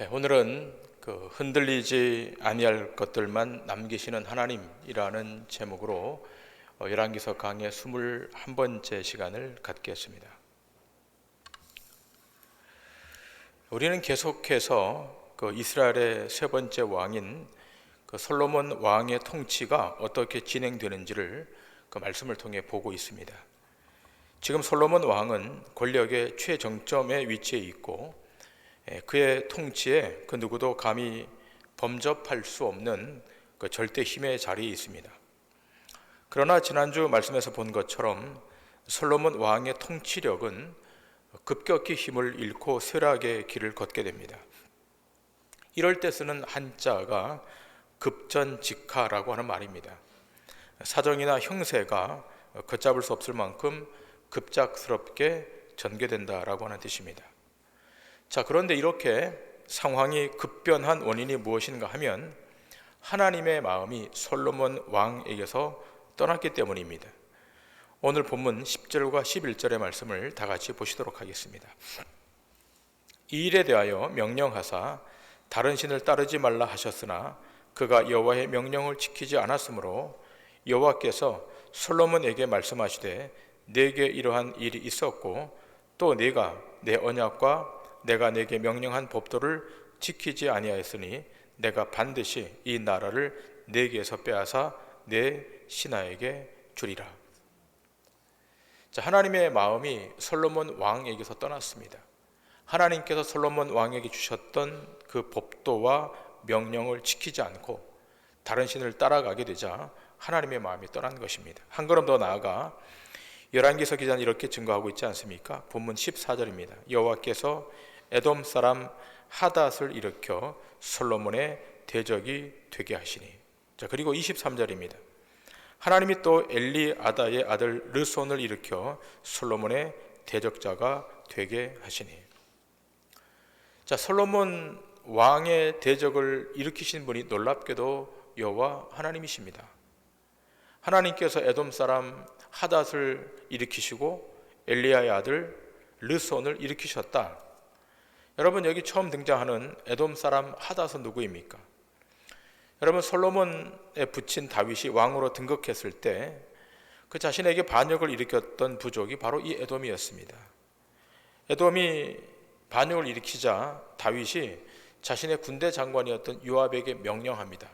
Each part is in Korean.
오늘은 흔들리지 아니할 것들만 남기시는 하나님이라는 제목으로 열왕기서 강의 21번째 시간을 갖겠습니다. 우리는 계속해서 이스라엘의 세 번째 왕인 솔로몬 왕의 통치가 어떻게 진행되는지를 말씀을 통해 보고 있습니다. 지금 솔로몬 왕은 권력의 최정점에 위치해 있고 그의 통치에 그 누구도 감히 범접할 수 없는 절대 힘의 자리에 있습니다. 그러나 지난주 말씀에서 본 것처럼 솔로몬 왕의 통치력은 급격히 힘을 잃고 쇠락의 길을 걷게 됩니다. 이럴 때 쓰는 한자가 급전직하라고 하는 말입니다. 사정이나 형세가 걷잡을 수 없을 만큼 급작스럽게 전개된다라고 하는 뜻입니다. 자, 그런데 이렇게 상황이 급변한 원인이 무엇인가 하면 하나님의 마음이 솔로몬 왕에게서 떠났기 때문입니다. 오늘 본문 10절과 11절의 말씀을 다 같이 보시도록 하겠습니다. 이 일에 대하여 명령하사 다른 신을 따르지 말라 하셨으나 그가 여호와의 명령을 지키지 않았으므로 여호와께서 솔로몬에게 말씀하시되 내게 이러한 일이 있었고 또 네가 내 언약과 내가 내게 명령한 법도를 지키지 아니하였으니 내가 반드시 이 나라를 네게서 빼앗아 내 신하에게 주리라. 자, 하나님의 마음이 솔로몬 왕에게서 떠났습니다. 하나님께서 솔로몬 왕에게 주셨던 그 법도와 명령을 지키지 않고 다른 신을 따라가게 되자 하나님의 마음이 떠난 것입니다. 한 걸음 더 나아가 열왕기서 기자는 이렇게 증거하고 있지 않습니까? 본문 14절입니다. 여호와께서 에돔 사람 하닷을 일으켜 솔로몬의 대적이 되게 하시니. 자, 그리고 23절입니다. 하나님이 또 엘리아다의 아들 르손을 일으켜 솔로몬의 대적자가 되게 하시니. 자, 솔로몬 왕의 대적을 일으키신 분이 놀랍게도 여호와 하나님이십니다. 하나님께서 에돔 사람 하닷을 일으키시고 엘리야의 아들 르손을 일으키셨다. 여러분, 여기 처음 등장하는 에돔 사람 하닷은 누구입니까? 여러분, 솔로몬의 부친 다윗이 왕으로 등극했을 때 그 자신에게 반역을 일으켰던 부족이 바로 이 에돔이었습니다. 에돔이 반역을 일으키자 다윗이 자신의 군대 장관이었던 요압에게 명령합니다.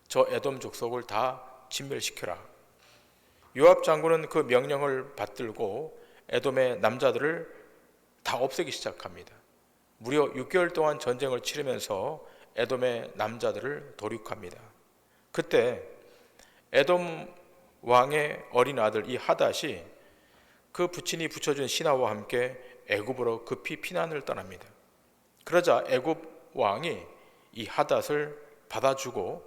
저 에돔 족속을 다 진멸시켜라. 요압 장군은 그 명령을 받들고 에돔의 남자들을 다 없애기 시작합니다. 무려 6개월 동안 전쟁을 치르면서 에돔의 남자들을 도륙합니다. 그때 에돔 왕의 어린 아들 이 하닷이 그 부친이 붙여준 신하와 함께 애굽으로 급히 피난을 떠납니다. 그러자 애굽 왕이 이 하닷을 받아주고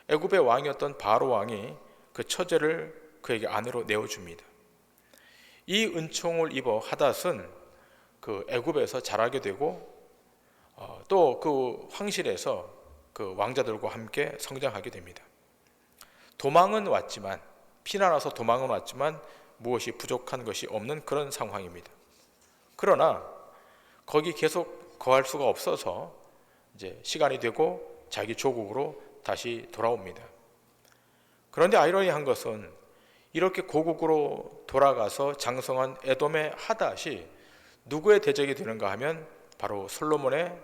애굽의 왕이었던 바로 왕이 그 처제를 그에게 아내로 내어줍니다. 이 은총을 입어 하닷은 그 애굽에서 자라게 되고 또 그 황실에서 그 왕자들과 함께 성장하게 됩니다. 도망은 왔지만, 피난 와서 도망은 왔지만 무엇이 부족한 것이 없는 그런 상황입니다. 그러나 거기 계속 거할 수가 없어서 이제 시간이 되고 자기 조국으로 다시 돌아옵니다. 그런데 아이러니한 것은 이렇게 고국으로 돌아가서 장성한 에돔의 하닷이 누구의 대적이 되는가 하면 바로 솔로몬의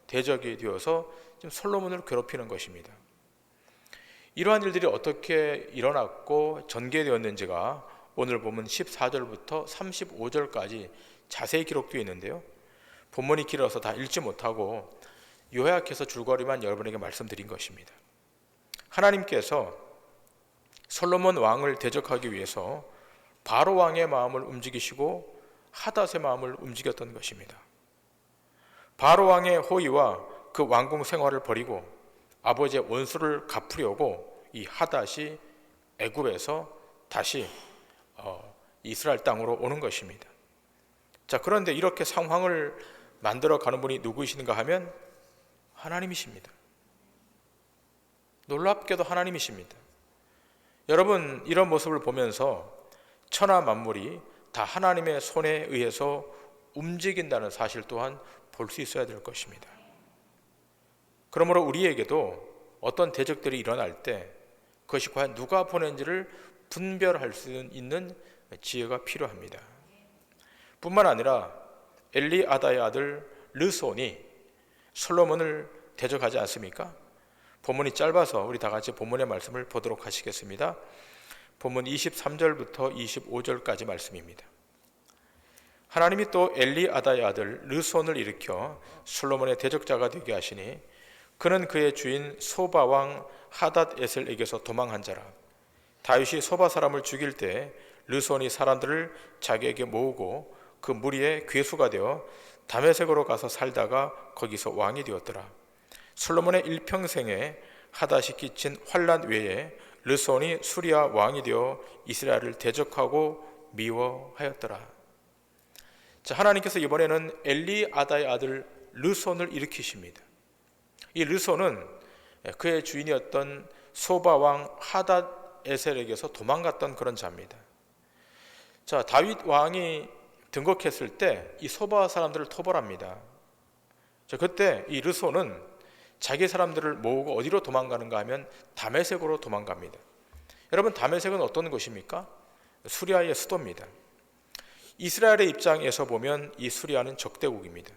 대적이 되어서 지금 솔로몬을 괴롭히는 것입니다. 이러한 일들이 어떻게 일어났고 전개되었는지가 오늘 보면 14절부터 35절까지 자세히 기록되어 있는데요. 본문이 길어서 다 읽지 못하고 요약해서 줄거리만 여러분에게 말씀드린 것입니다. 하나님께서 솔로몬 왕을 대적하기 위해서 바로 왕의 마음을 움직이시고 하닷의 마음을 움직였던 것입니다. 바로 왕의 호의와 그 왕궁 생활을 버리고 아버지의 원수를 갚으려고 이 하닷이 애굽에서 다시 이스라엘 땅으로 오는 것입니다. 자, 그런데 이렇게 상황을 만들어가는 분이 누구이신가 하면 하나님이십니다. 놀랍게도 하나님이십니다. 여러분, 이런 모습을 보면서 천하 만물이 다 하나님의 손에 의해서 움직인다는 사실 또한 볼 수 있어야 될 것입니다. 그러므로 우리에게도 어떤 대적들이 일어날 때 그것이 과연 누가 보낸지를 분별할 수 있는 지혜가 필요합니다. 뿐만 아니라 엘리아다의 아들 르손이 솔로몬을 대적하지 않습니까? 본문이 짧아서 우리 다 같이 본문의 말씀을 보도록 하시겠습니다. 본문 23절부터 25절까지 말씀입니다. 하나님이 또 엘리아다의 아들 르손을 일으켜 솔로몬의 대적자가 되게 하시니 그는 그의 주인 소바 왕 하닷에셀에게서 도망한 자라. 다윗이 소바 사람을 죽일 때 르손이 사람들을 자기에게 모으고 그 무리의 괴수가 되어 다메섹으로 가서 살다가 거기서 왕이 되었더라. 솔로몬의 일평생에 하닷이 끼친 환난 외에 르손이 수리아 왕이 되어 이스라엘을 대적하고 미워하였더라. 자, 하나님께서 이번에는 엘리아다의 아들 르손을 일으키십니다. 이 르손은 그의 주인이었던 소바 왕 하닷에셀에게서 도망갔던 그런 자입니다. 자, 다윗 왕이 등극했을 때 이 소바 사람들을 토벌합니다. 자, 그때 이 르손은 자기 사람들을 모으고 어디로 도망가는가 하면 다메섹으로 도망갑니다. 여러분, 다메섹은 어떤 곳입니까? 수리아의 수도입니다. 이스라엘의 입장에서 보면 이 수리아는 적대국입니다.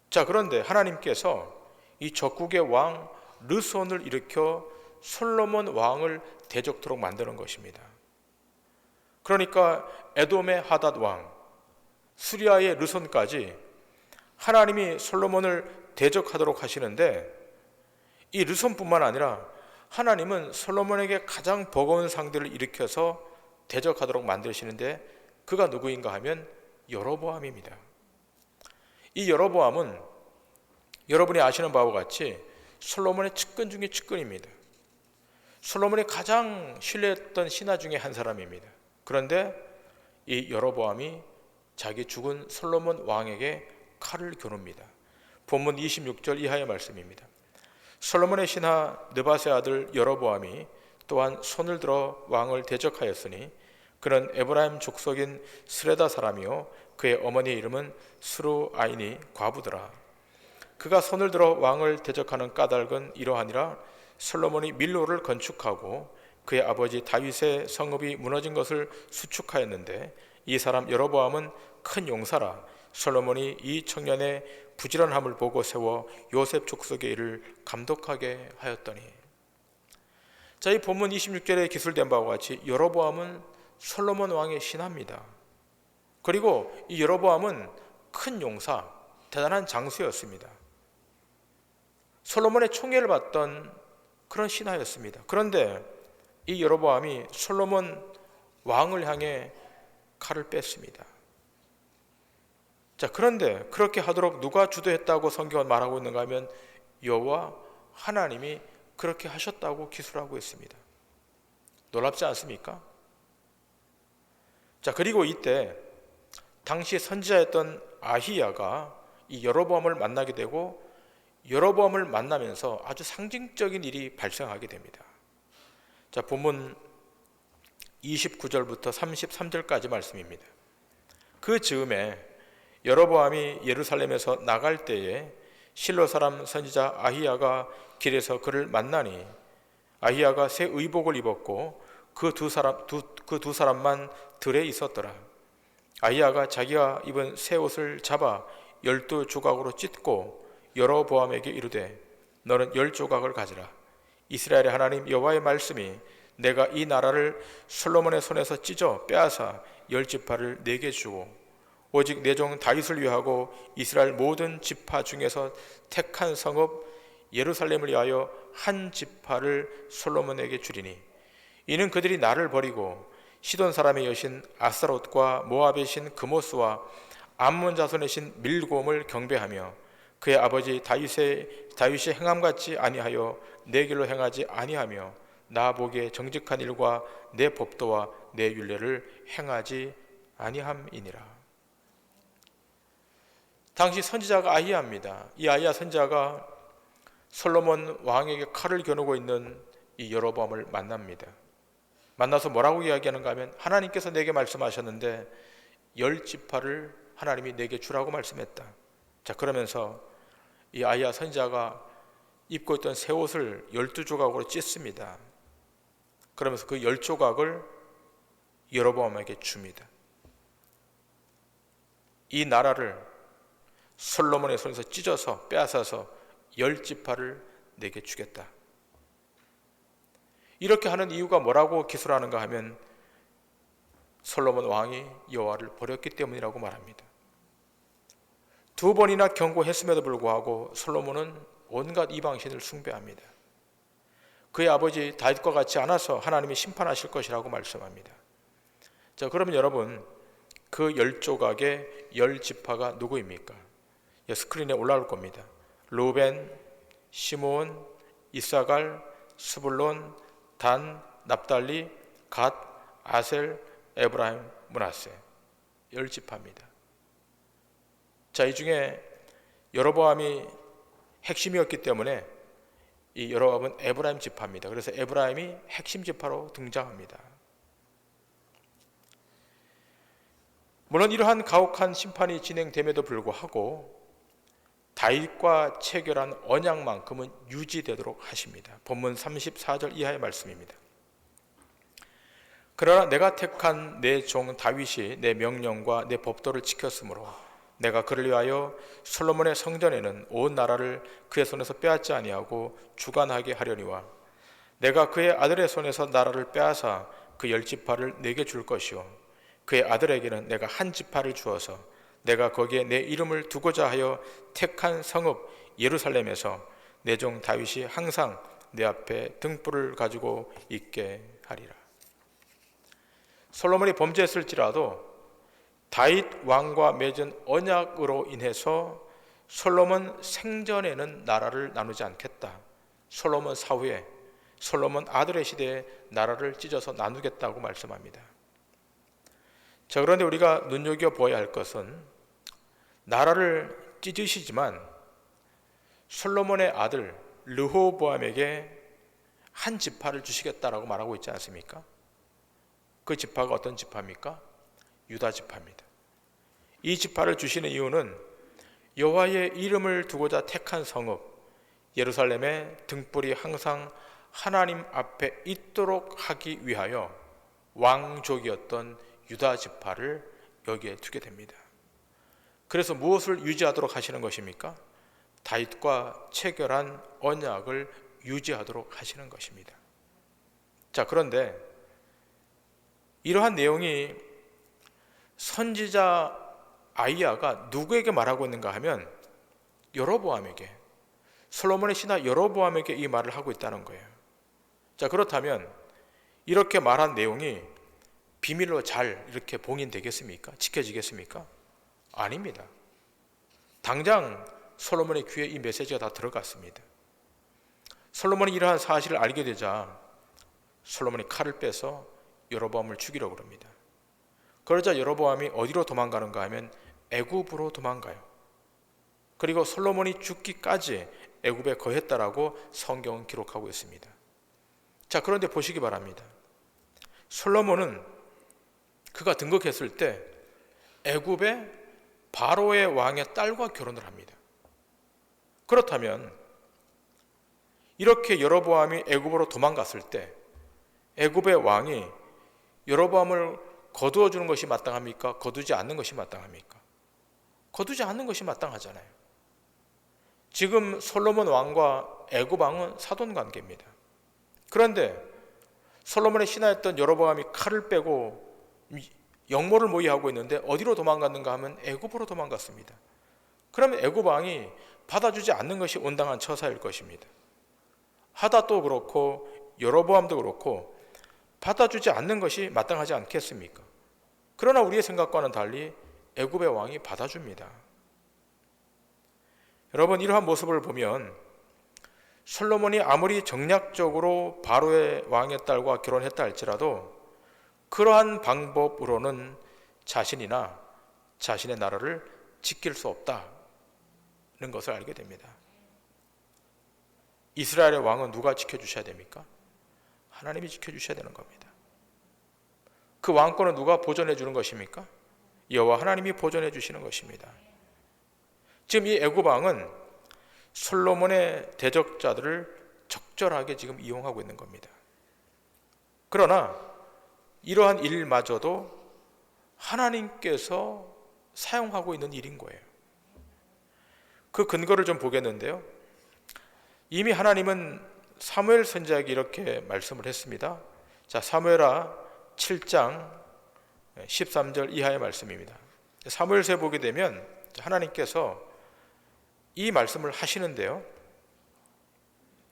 자, 그런데 하나님께서 이 적국의 왕 르손을 일으켜 솔로몬 왕을 대적토록 만드는 것입니다. 그러니까 에돔의 하닷 왕, 수리아의 르손까지 하나님이 솔로몬을 대적하도록 하시는데, 이 르손뿐만 아니라 하나님은 솔로몬에게 가장 버거운 상대를 일으켜서 대적하도록 만드시는데, 그가 누구인가 하면 여로보암입니다. 이 여로보암은 여러분이 아시는 바와 같이 솔로몬의 측근 중에 측근입니다. 솔로몬이 가장 신뢰했던 신하 중에 한 사람입니다. 그런데 이 여로보암이 자기 죽은 솔로몬 왕에게 칼을 겨눕니다. 본문 26절 이하의 말씀입니다. 솔로몬의 신하 느밧의 아들 여로보암이 또한 손을 들어 왕을 대적하였으니 그는 에브라임 족속인 스레다 사람이요 그의 어머니의 이름은 스루아인이 과부더라. 그가 손을 들어 왕을 대적하는 까닭은 이러하니라. 솔로몬이 밀로를 건축하고 그의 아버지 다윗의 성읍이 무너진 것을 수축하였는데 이 사람 여로보암은 큰 용사라. 솔로몬이 이 청년의 부지런함을 보고 세워 요셉 족속의 일을 감독하게 하였더니. 자, 이 본문 26절에 기술된 바와 같이 여로보암은 솔로몬 왕의 신하입니다. 그리고 이 여로보암은 큰 용사, 대단한 장수였습니다. 솔로몬의 총애를 받던 그런 신하였습니다. 그런데 이 여로보암이 솔로몬 왕을 향해 칼을 뺐습니다. 자, 그런데 그렇게 하도록 누가 주도했다고 성경은 말하고 있는가 하면 여호와 하나님이 그렇게 하셨다고 기술하고 있습니다. 놀랍지 않습니까? 자, 그리고 이때 당시 선지자였던 아히야가 이 여로보암을 만나게 되고 여로보암을 만나면서 아주 상징적인 일이 발생하게 됩니다. 자, 본문 29절부터 33절까지 말씀입니다. 그 즈음에 여로보암이 예루살렘에서 나갈 때에 실로 사람 선지자 아히야가 길에서 그를 만나니 아히야가 새 의복을 입었고 그 두 사람만 들에 있었더라. 아히야가 자기가 입은 새 옷을 잡아 12조각으로 찢고 여로보암에게 이르되 너는 10조각을 가지라. 이스라엘의 하나님 여호와의 말씀이 내가 이 나라를 솔로몬의 손에서 찢어 빼앗아 10지파를 내게 주고 오직 내 종 다윗을 위하고 이스라엘 모든 지파 중에서 택한 성읍 예루살렘을 위하여 한 지파를 솔로몬에게 주리니 이는 그들이 나를 버리고 시돈 사람의 여신 아스타롯과 모압의 신 그모스와 암몬 자손의 신 밀곰을 경배하며 그의 아버지 다윗이 행함같이 아니하여 내 길로 행하지 아니하며 나 보기에 정직한 일과 내 법도와 내 율례를 행하지 아니함이니라. 당시 선지자가 아히야입니다. 이 아히야 선지자가 솔로몬 왕에게 칼을 겨누고 있는 이 여로보암을 만납니다. 만나서 뭐라고 이야기하는가 하면 하나님께서 내게 말씀하셨는데 10지파를 하나님이 내게 주라고 말씀했다. 자, 그러면서 이 아히야 선지자가 입고 있던 새 옷을 12조각으로 찢습니다. 그러면서 그 10조각을 여로보암에게 줍니다. 이 나라를 솔로몬의 손에서 찢어서 빼앗아서 10지파를 내게 주겠다. 이렇게 하는 이유가 뭐라고 기술하는가 하면 솔로몬 왕이 여호와를 버렸기 때문이라고 말합니다. 2번이나 경고했음에도 불구하고 솔로몬은 온갖 이방신을 숭배합니다. 그의 아버지 다윗과 같지 않아서 하나님이 심판하실 것이라고 말씀합니다. 자, 그러면 여러분, 그 10조각의 10지파가 누구입니까? 스크린에 올라올 겁니다. 루벤, 시므온, 이사갈, 스불론, 단, 납달리, 갓, 아셀, 에브라임, 므낫세. 10지파입니다. 자, 이 중에 여로보암이 핵심이었기 때문에 이 여로보암은 에브라임 지파입니다. 그래서 에브라임이 핵심 지파로 등장합니다. 물론 이러한 가혹한 심판이 진행됨에도 불구하고 다윗과 체결한 언약만큼은 유지되도록 하십니다. 본문 34절 이하의 말씀입니다. 그러나 내가 택한 내 종 다윗이 내 명령과 내 법도를 지켰으므로 내가 그를 위하여 솔로몬의 성전에는 온 나라를 그의 손에서 빼앗지 아니하고 주관하게 하려니와 내가 그의 아들의 손에서 나라를 빼앗아 그 10지파를 내게 줄 것이요 그의 아들에게는 내가 한 지파를 주어서 내가 거기에 내 이름을 두고자 하여 택한 성읍 예루살렘에서 내 종 다윗이 항상 내 앞에 등불을 가지고 있게 하리라. 솔로몬이 범죄했을지라도 다윗 왕과 맺은 언약으로 인해서 솔로몬 생전에는 나라를 나누지 않겠다. 솔로몬 사후에 솔로몬 아들의 시대에 나라를 찢어서 나누겠다고 말씀합니다. 자, 그런데 우리가 눈여겨보아야 할 것은 나라를 찢으시지만 솔로몬의 아들 르호보암에게 한 지파를 주시겠다라고 말하고 있지 않습니까? 그 지파가 어떤 지파입니까? 유다 지파입니다. 이 지파를 주시는 이유는 여호와의 이름을 두고자 택한 성읍 예루살렘에 등불이 항상 하나님 앞에 있도록 하기 위하여 왕족이었던 유다 지파를 여기에 두게 됩니다. 그래서 무엇을 유지하도록 하시는 것입니까? 다윗과 체결한 언약을 유지하도록 하시는 것입니다. 자, 그런데 이러한 내용이 선지자 아이야가 누구에게 말하고 있는가 하면 여로보암에게, 솔로몬의 신하 여로보암에게 이 말을 하고 있다는 거예요. 자, 그렇다면 이렇게 말한 내용이 비밀로 잘 이렇게 봉인되겠습니까? 지켜지겠습니까? 아닙니다. 당장 솔로몬의 귀에 이 메시지가 다 들어갔습니다. 솔로몬이 이러한 사실을 알게 되자 솔로몬이 칼을 빼서 여로보암을 죽이려고 합니다. 그러자 여로보암이 어디로 도망가는가 하면 애굽으로 도망가요. 그리고 솔로몬이 죽기까지 애굽에 거했다라고 성경은 기록하고 있습니다. 자, 그런데 보시기 바랍니다. 솔로몬은 그가 등극했을 때 애굽의 바로의 왕의 딸과 결혼을 합니다. 그렇다면 이렇게 여로보암이 애굽으로 도망갔을 때 애굽의 왕이 여로보암을 거두어 주는 것이 마땅합니까? 거두지 않는 것이 마땅합니까? 거두지 않는 것이 마땅하잖아요. 지금 솔로몬 왕과 애굽 왕은 사돈 관계입니다. 그런데 솔로몬의 신하였던 여로보암이 칼을 빼고 영모를 모의하고 있는데 어디로 도망갔는가 하면 애굽으로 도망갔습니다. 그러면 애굽 왕이 받아주지 않는 것이 온당한 처사일 것입니다. 하닷도 그렇고 여로보암도 그렇고 받아주지 않는 것이 마땅하지 않겠습니까? 그러나 우리의 생각과는 달리 애굽의 왕이 받아줍니다. 여러분, 이러한 모습을 보면 솔로몬이 아무리 정략적으로 바로의 왕의 딸과 결혼했다 할지라도 그러한 방법으로는 자신이나 자신의 나라를 지킬 수 없다는 것을 알게 됩니다. 이스라엘의 왕은 누가 지켜주셔야 됩니까? 하나님이 지켜주셔야 되는 겁니다. 그 왕권은 누가 보존해 주는 것입니까? 여호와 하나님이 보존해 주시는 것입니다. 지금 이 애굽 왕은 솔로몬의 대적자들을 적절하게 지금 이용하고 있는 겁니다. 그러나 이러한 일마저도 하나님께서 사용하고 있는 일인 거예요. 그 근거를 좀 보겠는데요. 이미 하나님은 사무엘 선지자에게 이렇게 말씀을 했습니다. 자, 사무엘하 7장 13절 이하의 말씀입니다. 사무엘서에 보게 되면 하나님께서 이 말씀을 하시는데요.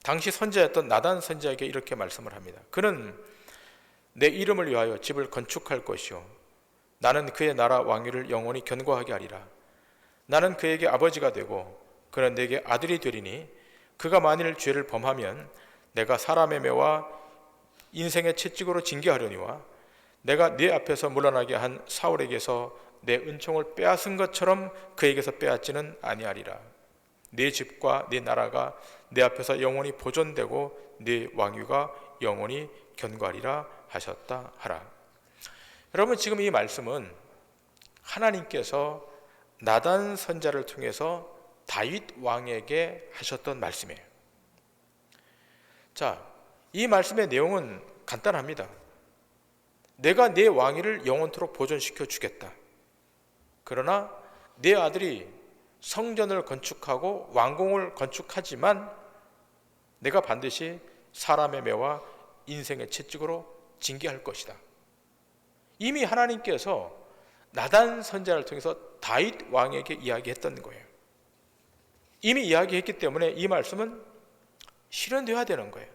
당시 선지자였던 나단 선지자에게 이렇게 말씀을 합니다. 그는 내 이름을 위하여 집을 건축할 것이요 나는 그의 나라 왕위를 영원히 견고하게 하리라. 나는 그에게 아버지가 되고 그는 내게 아들이 되리니 그가 만일 죄를 범하면 내가 사람의 매와 인생의 채찍으로 징계하려니와 내가 네 앞에서 물러나게 한 사울에게서 내 은총을 빼앗은 것처럼 그에게서 빼앗지는 아니하리라. 네 집과 네 나라가 내 앞에서 영원히 보존되고 네 왕위가 영원히 견고하리라 하셨다 하라. 여러분, 지금 이 말씀은 하나님께서 나단 선지자를 통해서 다윗 왕에게 하셨던 말씀이에요. 자, 이 말씀의 내용은 간단합니다. 내가 네 왕위를 영원토록 보존시켜 주겠다. 그러나 네 아들이 성전을 건축하고 왕궁을 건축하지만 내가 반드시 사람의 매와 인생의 채찍으로 징계할 것이다. 이미 하나님께서 나단 선지자를 통해서 다윗 왕에게 이야기했던 거예요. 이미 이야기했기 때문에 이 말씀은 실현되어야 되는 거예요.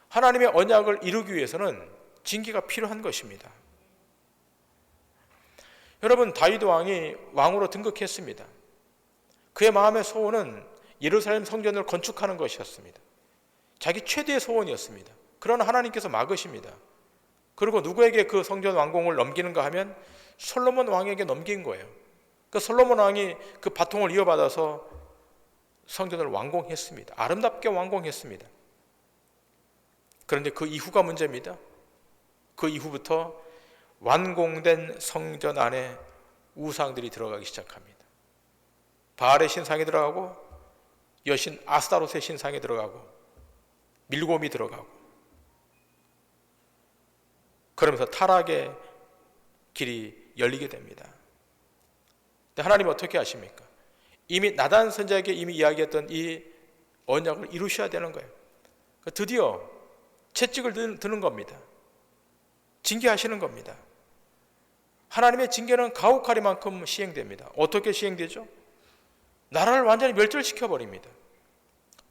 하나님의 언약을 이루기 위해서는 징계가 필요한 것입니다. 여러분, 다윗 왕이 왕으로 등극했습니다. 그의 마음의 소원은 예루살렘 성전을 건축하는 것이었습니다. 자기 최대의 소원이었습니다. 그러나 하나님께서 막으십니다. 그리고 누구에게 그 성전 왕궁을 넘기는가 하면 솔로몬 왕에게 넘긴 거예요. 그 솔로몬 왕이 그 바통을 이어받아서 성전을 완공했습니다. 아름답게 완공했습니다. 그런데 그 이후가 문제입니다. 그 이후부터 완공된 성전 안에 우상들이 들어가기 시작합니다. 바알의 신상이 들어가고 여신 아스타롯의 신상이 들어가고 밀곰이 들어가고, 그러면서 타락의 길이 열리게 됩니다. 근데 하나님 어떻게 하십니까? 이미 나단 선지자에게 이미 이야기했던 이 언약을 이루셔야 되는 거예요. 드디어 채찍을 드는 겁니다. 징계하시는 겁니다. 하나님의 징계는 가혹하리만큼 시행됩니다. 어떻게 시행되죠? 나라를 완전히 멸절시켜버립니다.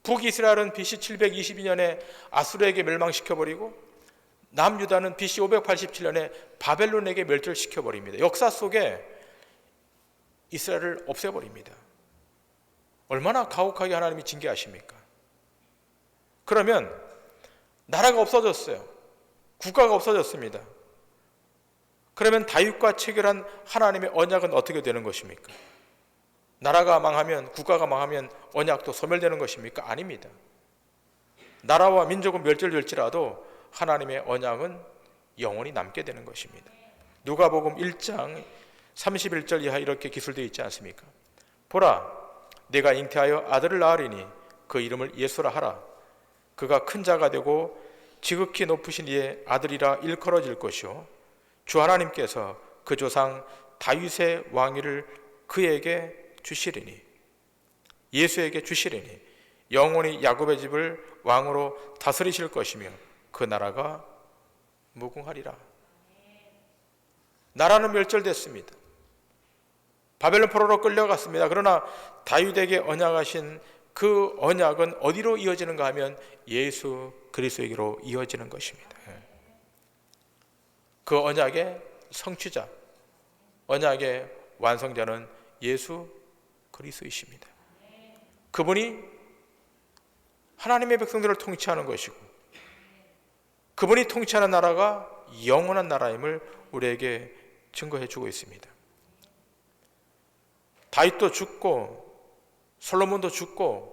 북이스라엘은 BC 722년에 아수르에게 멸망시켜버리고 남유다는 BC 587년에 바벨론에게 멸절시켜버립니다. 역사 속에 이스라엘을 없애버립니다. 얼마나 가혹하게 하나님이 징계하십니까? 그러면 나라가 없어졌어요. 국가가 없어졌습니다. 그러면 다윗과 체결한 하나님의 언약은 어떻게 되는 것입니까? 나라가 망하면, 국가가 망하면 언약도 소멸되는 것입니까? 아닙니다. 나라와 민족은 멸절될지라도 하나님의 언약은 영원히 남게 되는 것입니다. 누가복음 1장 31절 이하 이렇게 기술되어 있지 않습니까? 보라, 내가 잉태하여 아들을 낳으리니 그 이름을 예수라 하라. 그가 큰 자가 되고 지극히 높으신 이의 아들이라 일컬어질 것이요 주 하나님께서 그 조상 다윗의 왕위를 그에게 주시리니, 예수에게 주시리니 영원히 야곱의 집을 왕으로 다스리실 것이며 그 나라가 무궁하리라. 나라는 멸절됐습니다. 바벨론 포로로 끌려갔습니다. 그러나 다윗에게 언약하신 그 언약은 어디로 이어지는가 하면 예수 그리스도에게로 이어지는 것입니다. 그 언약의 성취자, 언약의 완성자는 예수 그리스도이십니다. 그분이 하나님의 백성들을 통치하는 것이고 그분이 통치하는 나라가 영원한 나라임을 우리에게 증거해 주고 있습니다. 다윗도 죽고 솔로몬도 죽고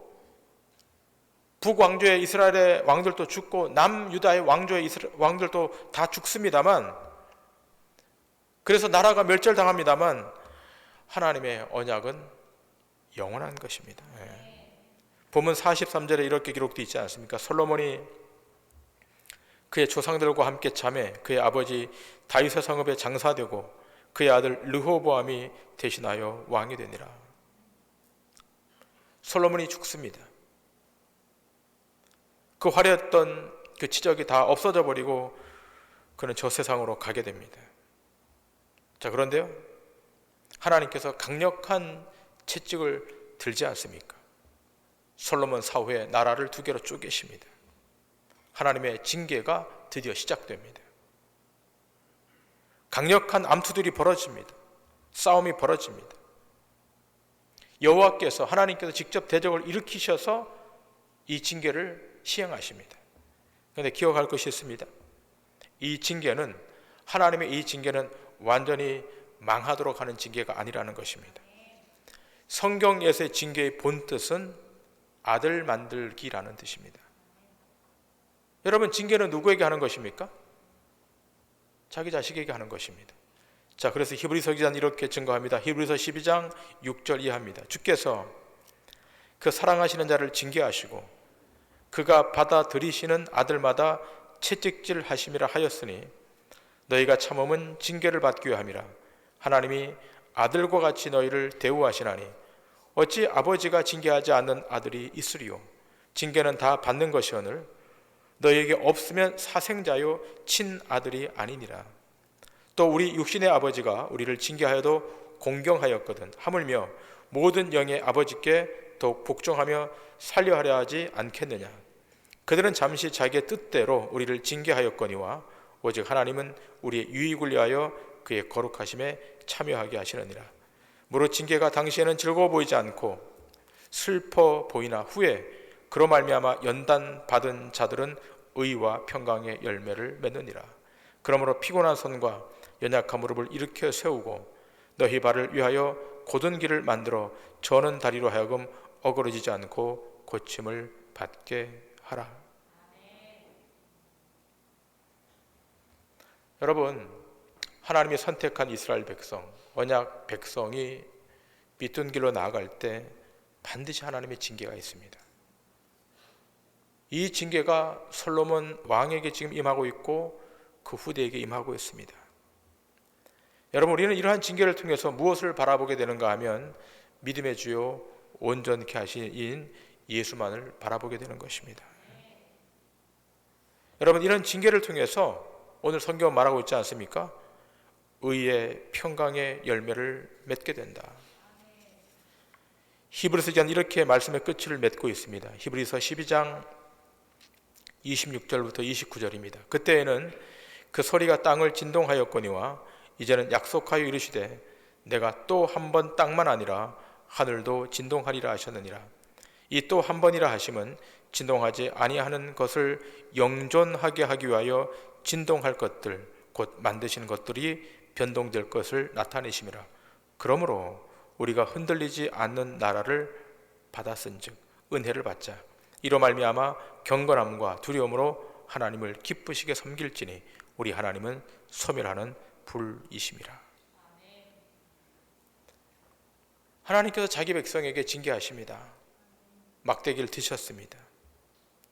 북왕조의 이스라엘의 왕들도 죽고 남유다의 왕조의 왕들도 다 죽습니다만, 그래서 나라가 멸절당합니다만 하나님의 언약은 영원한 것입니다. 본문 43절에 이렇게 기록되어 있지 않습니까? 솔로몬이 그의 조상들과 함께 잠에 그의 아버지 다윗의 성읍에 장사되고 그의 아들 르호보암이 대신하여 왕이 되니라. 솔로몬이 죽습니다. 그 화려했던 그 치적이 다 없어져 버리고 그는 저 세상으로 가게 됩니다. 자, 그런데요, 하나님께서 강력한 채찍을 들지 않습니까? 솔로몬 사후에 나라를 두 개로 쪼개십니다. 하나님의 징계가 드디어 시작됩니다. 강력한 암투들이 벌어집니다. 싸움이 벌어집니다. 여호와께서, 하나님께서 직접 대적을 일으키셔서 이 징계를 시행하십니다. 그런데 기억할 것이 있습니다. 이 징계는, 하나님의 이 징계는 완전히 망하도록 하는 징계가 아니라는 것입니다. 성경에서의 징계의 본뜻은 아들 만들기라는 뜻입니다. 여러분, 징계는 누구에게 하는 것입니까? 자기 자식에게 하는 것입니다. 자, 그래서 히브리서 기자는 이렇게 증거합니다. 히브리서 12장 6절 이하입니다. 주께서 그 사랑하시는 자를 징계하시고 그가 받아들이시는 아들마다 채찍질 하심이라 하였으니 너희가 참음은 징계를 받기 위함이라. 하나님이 아들과 같이 너희를 대우하시나니 어찌 아버지가 징계하지 않는 아들이 있으리요. 징계는 다 받는 것이오늘 너희에게 없으면 사생자요 친아들이 아니니라. 또 우리 육신의 아버지가 우리를 징계하여도 공경하였거든 하물며 모든 영의 아버지께 더욱 복종하며 살려하려 하지 않겠느냐. 그들은 잠시 자기의 뜻대로 우리를 징계하였거니와 오직 하나님은 우리의 유익을 위하여 그의 거룩하심에 참여하게 하시느니라. 무릇 징계가 당시에는 즐거워 보이지 않고 슬퍼 보이나 후에 그로 말미암아 연단 받은 자들은 의와 평강의 열매를 맺느니라. 그러므로 피곤한 손과 연약한 무릎을 일으켜 세우고 너희 발을 위하여 곧은 길을 만들어 저는 다리로 하여금 어그러지지 않고 고침을 받게 하라. 여러분, 하나님이 선택한 이스라엘 백성, 언약 백성이 비튼 길로 나아갈 때 반드시 하나님의 징계가 있습니다. 이 징계가 솔로몬 왕에게 지금 임하고 있고 그 후대에게 임하고 있습니다. 여러분, 우리는 이러한 징계를 통해서 무엇을 바라보게 되는가 하면 믿음의 주요 온전케 하신 예수만을 바라보게 되는 것입니다. 여러분, 이런 징계를 통해서 오늘 성경은 말하고 있지 않습니까? 의의 평강의 열매를 맺게 된다. 히브리서 기자는 이렇게 말씀의 끝을 맺고 있습니다. 히브리서 12장 26절부터 29절입니다. 그때에는 그 소리가 땅을 진동하였거니와 이제는 약속하여 이르시되 내가 또 한 번 땅만 아니라 하늘도 진동하리라 하셨느니라. 이 또 한 번이라 하심은 진동하지 아니하는 것을 영존하게 하기 위하여 진동할 것들 곧 만드신 것들이 변동될 것을 나타내심이라. 그러므로 우리가 흔들리지 않는 나라를 받았은즉 은혜를 받자. 이로 말미암아 경건함과 두려움으로 하나님을 기쁘시게 섬길지니 우리 하나님은 소멸하는 불이심이라. 하나님께서 자기 백성에게 징계하십니다. 막대기를 드셨습니다.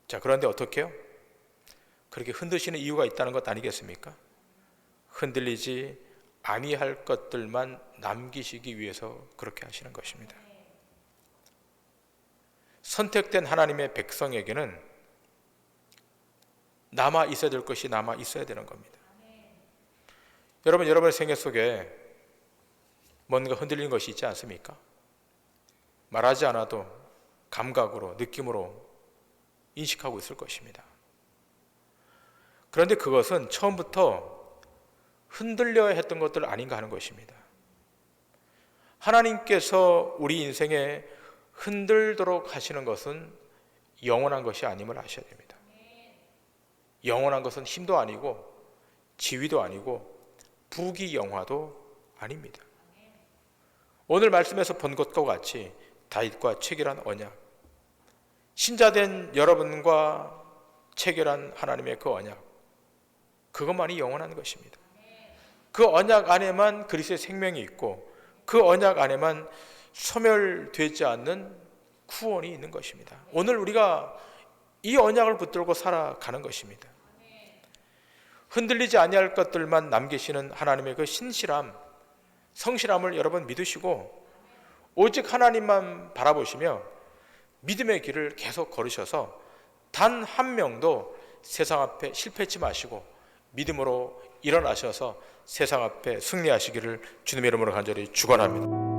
자, 그런데 어떻게 해요? 그렇게 흔드시는 이유가 있다는 것 아니겠습니까? 흔들리지 아니할 것들만 남기시기 위해서 그렇게 하시는 것입니다. 선택된 하나님의 백성에게는 남아 있어야 될 것이 남아 있어야 되는 겁니다. 여러분, 여러분의 생애 속에 뭔가 흔들리는 것이 있지 않습니까? 말하지 않아도 감각으로, 느낌으로 인식하고 있을 것입니다. 그런데 그것은 처음부터 흔들려야 했던 것들 아닌가 하는 것입니다. 하나님께서 우리 인생에 흔들도록 하시는 것은 영원한 것이 아님을 아셔야 됩니다. 영원한 것은 힘도 아니고 지위도 아니고 부귀영화도 아닙니다. 오늘 말씀에서 본 것과 같이 다윗과 체결한 언약, 신자된 여러분과 체결한 하나님의 그 언약, 그것만이 영원한 것입니다. 그 언약 안에만 그리스도의 생명이 있고 그 언약 안에만 소멸되지 않는 구원이 있는 것입니다. 오늘 우리가 이 언약을 붙들고 살아가는 것입니다. 흔들리지 아니할 것들만 남기시는 하나님의 그 신실함, 성실함을 여러분 믿으시고 오직 하나님만 바라보시며 믿음의 길을 계속 걸으셔서 단 한 명도 세상 앞에 실패치 마시고 믿음으로 일어나셔서 세상 앞에 승리하시기를 주님의 이름으로 간절히 축원합니다.